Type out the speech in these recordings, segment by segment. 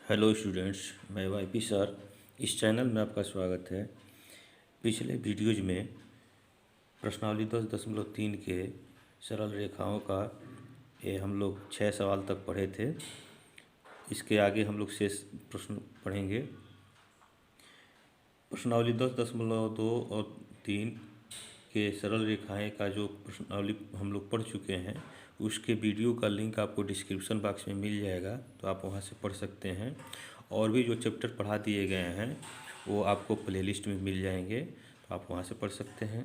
Hello students, मैं YP sir. इस channel में आपका स्वागत है। पिछले वीडियोज में प्रश्नावली 10.3 के सरल रेखाओं का हम लोग 6 सवाल तक पढ़े थे। इसके आगे हम लोग शेष प्रश्न पढ़ेंगे। प्रश्नावली 10.2 और 3 के सरल रेखाएं का जो प्रश्नावली हम लोग पढ़ चुके हैं, उसके वीडियो का लिंक आपको डिस्क्रिप्शन बॉक्स में मिल जाएगा, तो आप वहां से पढ़ सकते हैं। और भी जो चैप्टर पढ़ा दिए गए हैं वो आपको प्लेलिस्ट में मिल जाएंगे, तो आप वहां से पढ़ सकते हैं।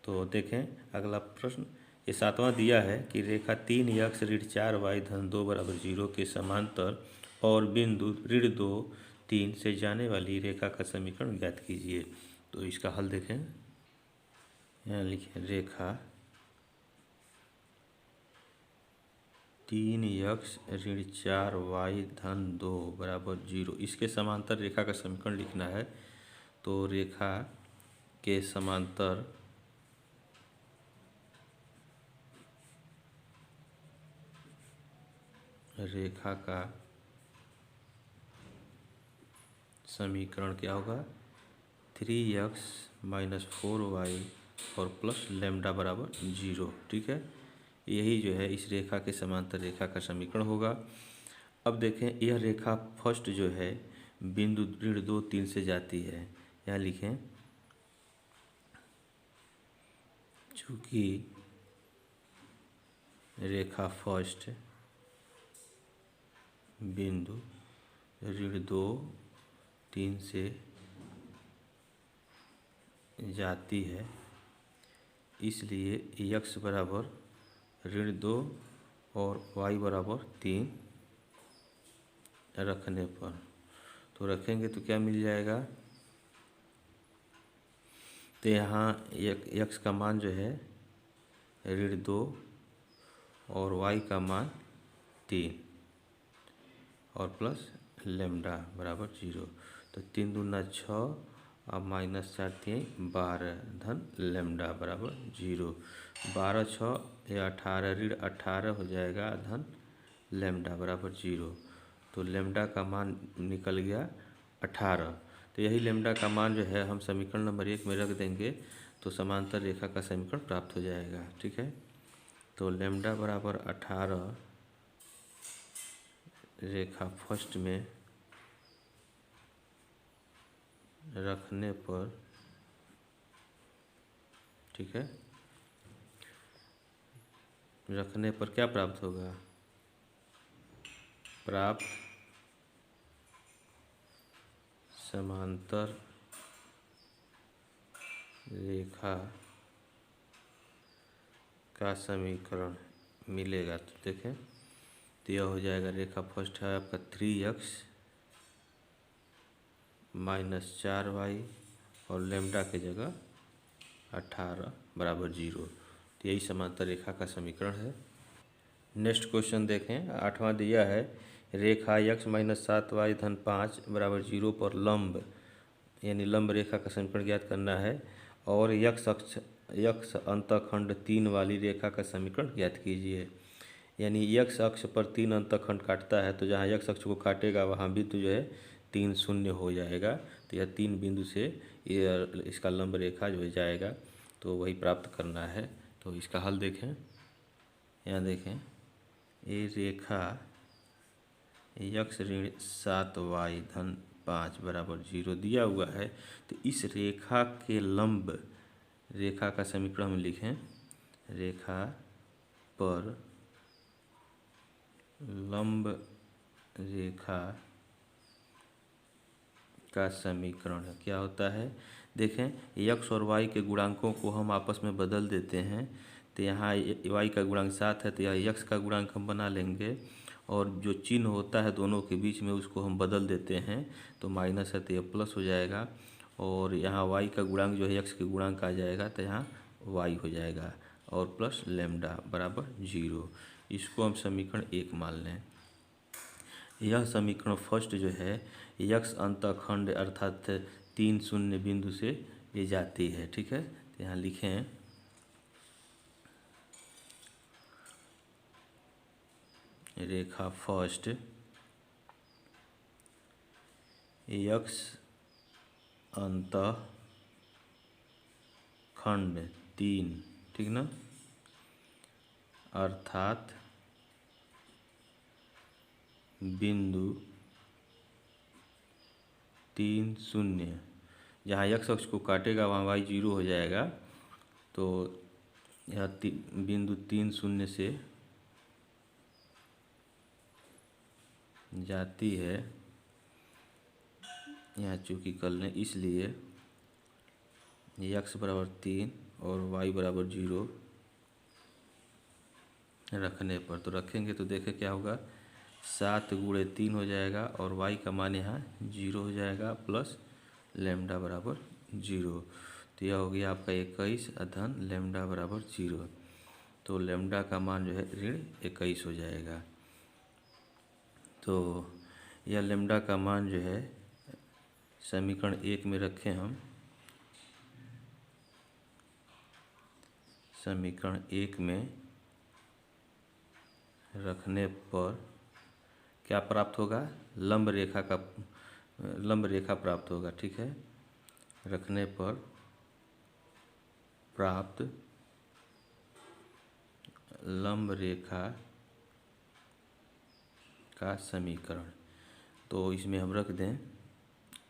तो देखें अगला प्रश्न। ये 7वां दिया है कि रेखा 3x ऋण 4y धन 2 बराबर 0 के समांतर और बिंदु ऋण 2 3 से जाने वाली रेखा का समीकरण ज्ञात कीजिए। तो इसका हल देखें। यहाँ लिखें रेखा 3x ऋण 4y धन 2 बराबर 0, इसके समांतर रेखा का समीकरण लिखना है। तो रेखा के समांतर रेखा का समीकरण क्या होगा? 3x माइनस 4y और प्लस लेमडा बराबर 0। ठीक है, यही जो है इस रेखा के समांतर रेखा का समीकरण होगा। अब देखें, यह रेखा फर्स्ट जो है बिंदु ऋण 2 3 से जाती है। यहाँ लिखें चूँकि रेखा फर्स्ट बिंदु ऋण 2 3 से जाती है, इसलिए x बराबर ऋण 2 और y बराबर 3 रखने पर, तो रखेंगे तो क्या मिल जाएगा? तो यहाँ x का मान जो है ऋण 2 और y का मान 3 और प्लस लेमडा बराबर 0। तो 3 दूना 6 और माइनस 4 3 12 धन लेमडा बराबर 0। 12 6 या 18 ऋण 18 हो जाएगा धन लेमडा बराबर 0। तो लेमडा का मान निकल गया 18। तो यही लेमडा का मान जो है हम समीकरण नंबर 1 में रख देंगे, तो समांतर रेखा का समीकरण प्राप्त हो जाएगा। ठीक है, तो लेमडा बराबर 18 रेखा फर्स्ट में रखने पर, ठीक है, रखने पर क्या प्राप्त होगा? प्राप्त समांतर रेखा का समीकरण मिलेगा। तो देखें, तो यह हो जाएगा, रेखा फर्स्ट है आपका 3x माइनस 4y और लेमडा की जगह 18 बराबर 0। तो यही समांतर रेखा का समीकरण है। नेक्स्ट क्वेश्चन देखें, 8वां दिया है रेखा x माइनस 7y धन 5 बराबर 0 पर लंब, यानी लंब रेखा का समीकरण ज्ञात करना है। और यक्ष अंतखंड 3 वाली रेखा का समीकरण ज्ञात कीजिए। यानी यक्ष अक्ष पर 3 अंतखंड काटता है, तो जहाँ यक्ष अक्ष को काटेगा वहाँ बिंदु जो है 3 शून्य हो जाएगा। तो यह 3 बिंदु से ये इसका लंब रेखा जो है जाएगा, तो वही प्राप्त करना है। तो इसका हल देखें। यहाँ देखें, ये रेखा यक्ष ऋण 7y धन 5 बराबर 0 दिया हुआ है। तो इस रेखा के लंब रेखा का समीकरण हम लिखें, रेखा पर लंब रेखा का समीकरण क्या होता है? देखें, यक्ष और वाई के गुणांकों को हम आपस में बदल देते हैं। तो यहाँ वाई का गुणांक 7 है, तो यह यक्ष का गुणांक हम बना लेंगे, और जो चिन्ह होता है दोनों के बीच में उसको हम बदल देते हैं। तो माइनस है तो यह प्लस हो जाएगा, और यहाँ वाई का गुणांक जो है यक्ष के गुणांक आ जाएगा, तो यहाँ वाई हो जाएगा और प्लस लेमडा बराबर 0। इसको हम समीकरण 1 मान लें। यह समीकरण फर्स्ट जो है यक्ष अंतखंड अर्थात 3 शून्य बिंदु से ये जाती है। ठीक है, तो यहाँ लिखें रेखा फर्स्ट यक्स अंतः खंड 3, ठीक ना, अर्थात बिंदु 3 0, जहाँ यक्स अक्ष को काटेगा वहाँ वाई 0 हो जाएगा। तो यह बिंदु 3 0 से जाती है, यहाँ चूँकि कर लें, इसलिए यक्स बराबर 3 और वाई बराबर 0 रखने पर, तो रखेंगे तो देखें क्या होगा, 7 गुणे 3 हो जाएगा और वाई का मान यहाँ 0 हो जाएगा प्लस लैम्डा बराबर 0। तो यह हो गया आपका 21 अधन लैम्डा बराबर 0। तो लैम्डा का मान जो है ऋण 21 हो जाएगा। तो यह लैम्डा का मान जो है समीकरण 1 में रखें हम। समीकरण 1 में रखने पर क्या प्राप्त होगा, लंब रेखा प्राप्त होगा, ठीक है। रखने पर प्राप्त लंब रेखा का समीकरण, तो इसमें हम रख दें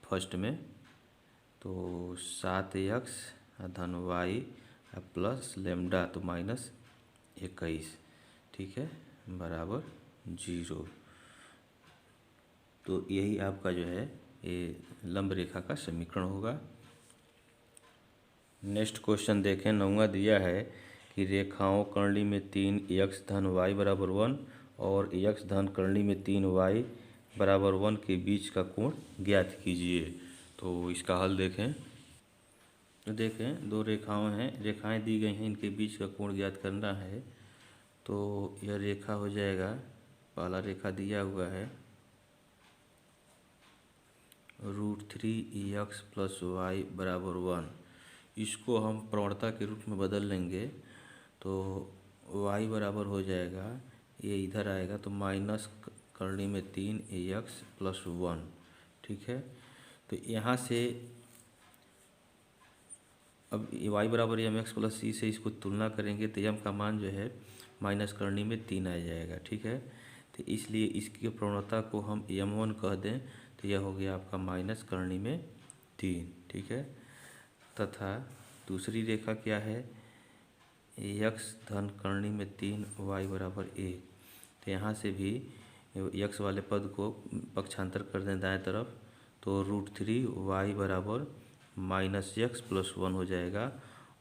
फर्स्ट में, तो 7x धन वाई प्लस लैम्डा तो माइनस 21, ठीक है, बराबर 0। तो यही आपका जो है ये लंब रेखा का समीकरण होगा। नेक्स्ट क्वेश्चन देखें, 9वां दिया है कि रेखाओं कर्णी में 3 x धन वाई बराबर 1 और x धन कर्णी में 3 वाई बराबर 1 के बीच का कोण ज्ञात कीजिए। तो इसका हल देखें। तो देखें, दो रेखाएं दी गई हैं, इनके बीच का कोण ज्ञात करना है। तो यह रेखा हो जाएगा, पहला रेखा दिया हुआ है √3x प्लस वाई बराबर 1। इसको हम प्रवणता के रूप में बदल लेंगे, तो y बराबर हो जाएगा, ये इधर आएगा तो माइनस करनी में 3x प्लस 1, ठीक है। तो यहाँ से अब y बराबर एम एक्स प्लस सी से इसको तुलना करेंगे तो m का मान जो है माइनस करनी में 3 आ जाएगा, ठीक है। तो इसलिए इसकी प्रवणता को हम m1 कह दें, तो यह हो गया आपका माइनस करनी में 3, ठीक है। तथा दूसरी रेखा क्या है, x धन करनी में 3 y बराबर 1। तो यहाँ से भी x वाले पद को पक्षांतर कर दें दाएं तरफ, तो √3y बराबर माइनस एक्स प्लस 1 हो जाएगा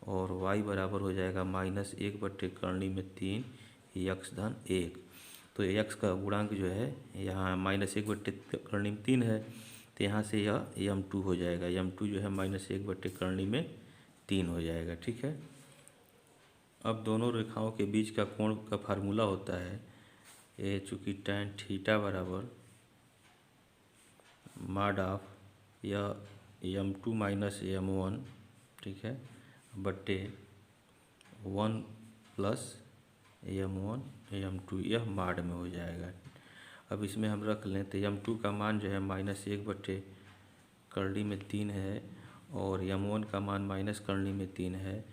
और y बराबर हो जाएगा माइनस 1/करनी में 3 x धन 1। तो x का गुणांक जो है यहाँ माइनस 1/करनी में 3 है, तो यहाँ से यह m2 हो जाएगा। m2 जो है माइनस 1/करनी में 3 हो जाएगा, ठीक है। अब दोनों रेखाओं के बीच का कोण का फार्मूला होता है, ये चूँकि tan थीटा बराबर मॉड ऑफ यह m2 माइनस m1, ठीक है, बट्टे 1 प्लस m1 m2, यह मॉड में हो जाएगा। अब इसमें हम रख लें तो m2 का मान जो है माइनस 1/करनी में 3 है और m1 का मान माइनस करनी में 3 है,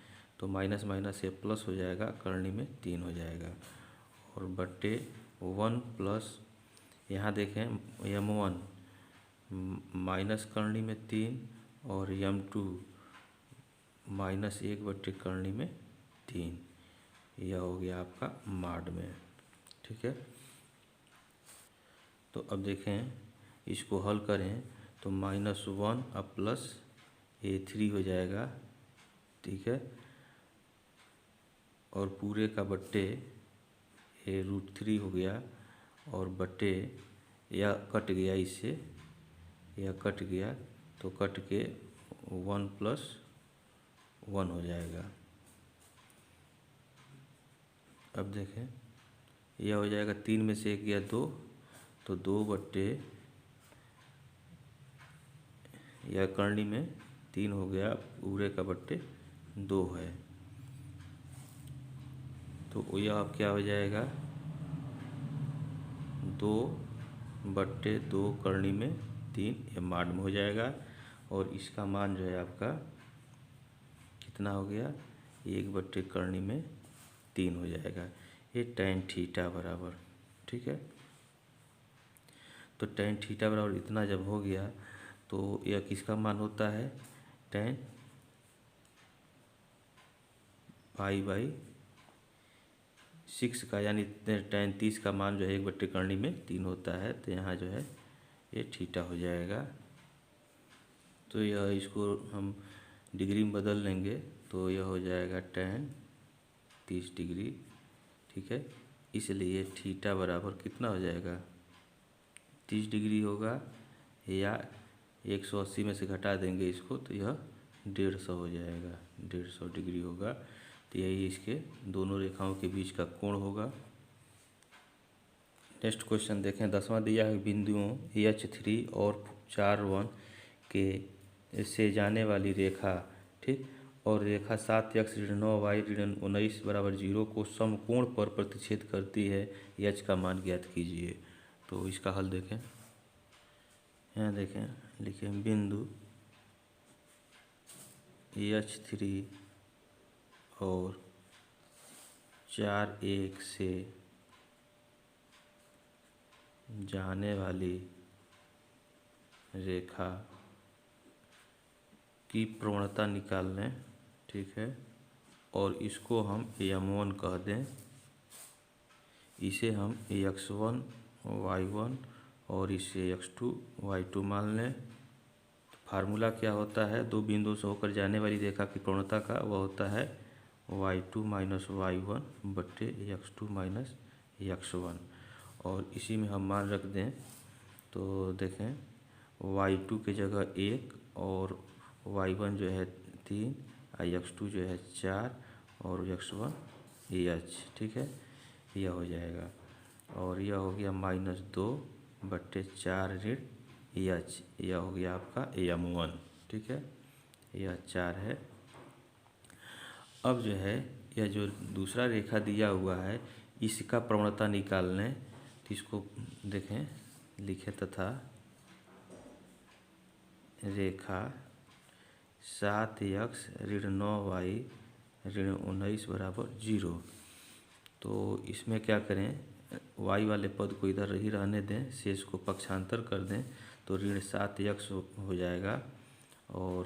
तो माइनस माइनस ये प्लस हो जाएगा, करनी में 3 हो जाएगा और बट्टे 1 प्लस यहाँ देखें m1 माइनस करनी में 3 और m2 माइनस 1/करनी में 3, यह हो गया आपका मॉड में, ठीक है। तो अब देखें, इसको हल करें तो -1 अब प्लस a3 हो जाएगा, ठीक है, और पूरे का बट्टे ये √3 हो गया और बट्टे यह कट गया, इससे यह कट गया तो कट के 1 + 1 हो जाएगा। अब देखें, यह हो जाएगा 3 में से 1 गया 2, तो 2 बट्टे यह करनी में 3 हो गया, पूरे का बट्टे 2 है, तो यह अब क्या हो जाएगा 2 बट्टे 2 करनी में 3 ये माड में हो जाएगा। और इसका मान जो है आपका कितना हो गया, 1/3 हो जाएगा। ये tan थीटा बराबर, ठीक है। तो tan थीटा बराबर इतना जब हो गया तो यह किसका मान होता है, tan π/6 का, यानी tan 30 का मान जो है 1/3 होता है। तो यहाँ जो है ये थीटा हो जाएगा। तो यह इसको हम डिग्री में बदल लेंगे तो यह हो जाएगा tan 30 डिग्री, ठीक है। इसलिए थीटा बराबर कितना हो जाएगा, 30 डिग्री होगा, या 180 में से घटा देंगे इसको तो यह 150 हो जाएगा, 150 डिग्री होगा। तो यही इसके दोनों रेखाओं के बीच का कोण होगा। नेक्स्ट क्वेश्चन देखें, 10वां दिया है, बिंदुओं H3 और 4 के से जाने वाली रेखा, ठीक, और रेखा 7x ऋण 9y ऋण 19 बराबर 0 को समकोण पर प्रतिच्छेद करती है, h का मान ज्ञात कीजिए। तो इसका हल देखें, यहाँ देखें, लिखें बिंदु H3 और 4 से जाने वाली रेखा की प्रवणता निकाल लें, ठीक है। और इसको हम M1 कह दें, इसे हम x1 y1 और इसे x2 y2 मान लें। फार्मूला क्या होता है, दो बिंदुओं से होकर जाने वाली रेखा की प्रवणता का, वह होता है y2 माइनस y1 बट्टे x2 माइनस x1। और इसी में हम मान रख दें तो देखें y2 के जगह 1 और y1 जो है 3 और x2 जो है 4 और x1 h, ठीक है, यह हो जाएगा। और यह हो गया -2 बट्टे 4 ऋण h, यह हो गया आपका M1, ठीक है, यह 4 है। अब जो है यह जो दूसरा रेखा दिया हुआ है इसका प्रवणता निकालने, तो इसको देखें, लिखे तथा रेखा 7x ऋण 9y ऋण 19 बराबर 0। तो इसमें क्या करें, y वाले पद को इधर ही रहने दें, शेष को पक्षांतर कर दें तो ऋण 7x हो जाएगा और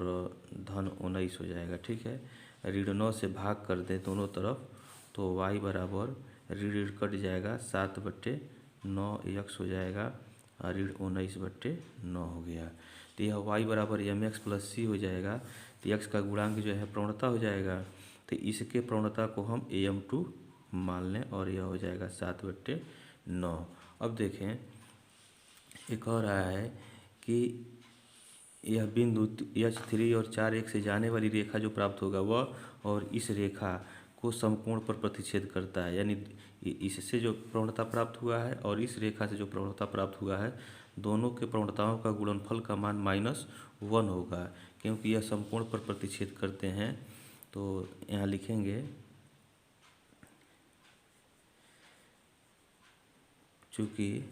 धन 19 हो जाएगा, ठीक है। ऋण 9 से भाग कर दें दोनों तरफ तो y बराबर ऋण कट जाएगा, 7/9x हो जाएगा और ऋण 19/9 हो गया। तो यह y बराबर mx प्लस c हो जाएगा। तो x का गुणांक जो है प्रवणता हो जाएगा, तो इसके प्रवणता को हम AM2 मान लें और यह हो जाएगा 7/9। अब देखें ये कह रहा है कि यह बिंदु H3 और 4 से जाने वाली रेखा जो प्राप्त होगा वह और इस रेखा को समकोण पर प्रतिच्छेद करता है, यानी इससे जो प्रवणता प्राप्त हुआ है और इस रेखा से जो प्रवणता प्राप्त हुआ है दोनों के प्रवणताओं का गुणनफल का मान -1 होगा, क्योंकि यह समकोण पर प्रतिच्छेद करते हैं। तो यहाँ लिखेंगे चूँकि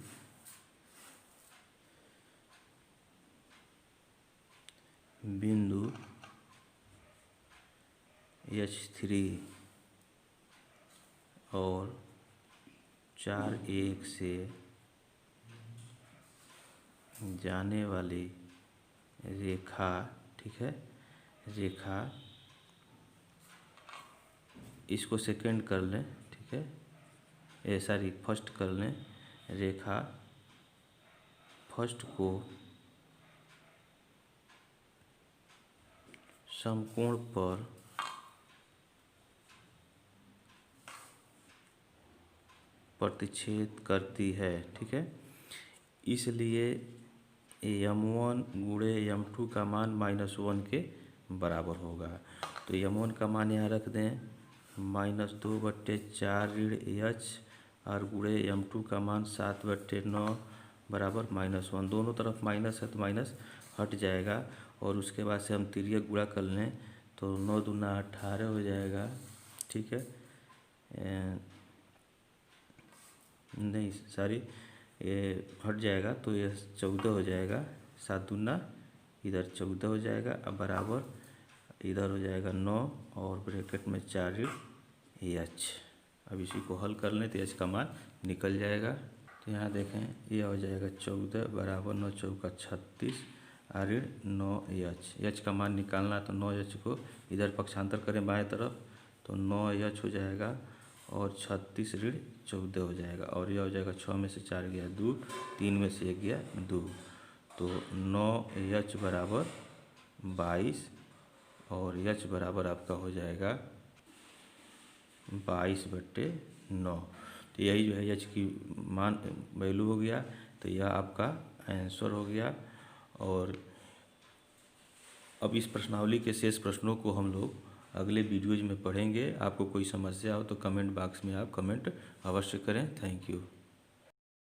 बिंदु H3 और 4 से जाने वाली रेखा, ठीक है, रेखा इसको सेकंड कर लें, ठीक है, सॉरी फर्स्ट कर लें, रेखा फर्स्ट को समकोण पर प्रतिच्छेद करती है, ठीक है। इसलिए M1 गुणे M2 का मान -1 के बराबर होगा। तो M1 का मान यहाँ रख दें, -2/4 ऋण h और गुणे M2 का मान 7/9 बराबर -1। दोनों तरफ माइनस है तो माइनस हट जाएगा और उसके बाद से हम तिर्यक गुणा कर लें तो 9 दूना 18 हो जाएगा, ठीक है। नहीं सॉरी, ये हट जाएगा तो ये 14 हो जाएगा, 7 दूना इधर 14 हो जाएगा, अब बराबर इधर हो जाएगा 9 और ब्रैकेट में 4 एच। अब इसी को हल कर लें तो एच का मान निकल जाएगा। तो यहाँ देखें यह हो जाएगा 14 बराबर 9 चौका 36 ऋण 9 एच का मान निकालना। तो 9 एच को इधर पक्षांतर करें बाएं तरफ तो 9 एच हो जाएगा और 36 ऋण 14 हो जाएगा, और यह हो जाएगा 6 में से 4 गया 2, 3 में से 1 गया 2, तो 9 एच बराबर 22 और एच बराबर आपका हो जाएगा 22/9। तो यही जो है एच की मान वैल्यू हो गया। तो यह आपका आंसर हो गया। और अब इस प्रश्नावली के शेष प्रश्नों को हम लोग अगले वीडियोज में पढ़ेंगे। आपको कोई समस्या हो तो कमेंट बॉक्स में आप कमेंट अवश्य करें। Thank you.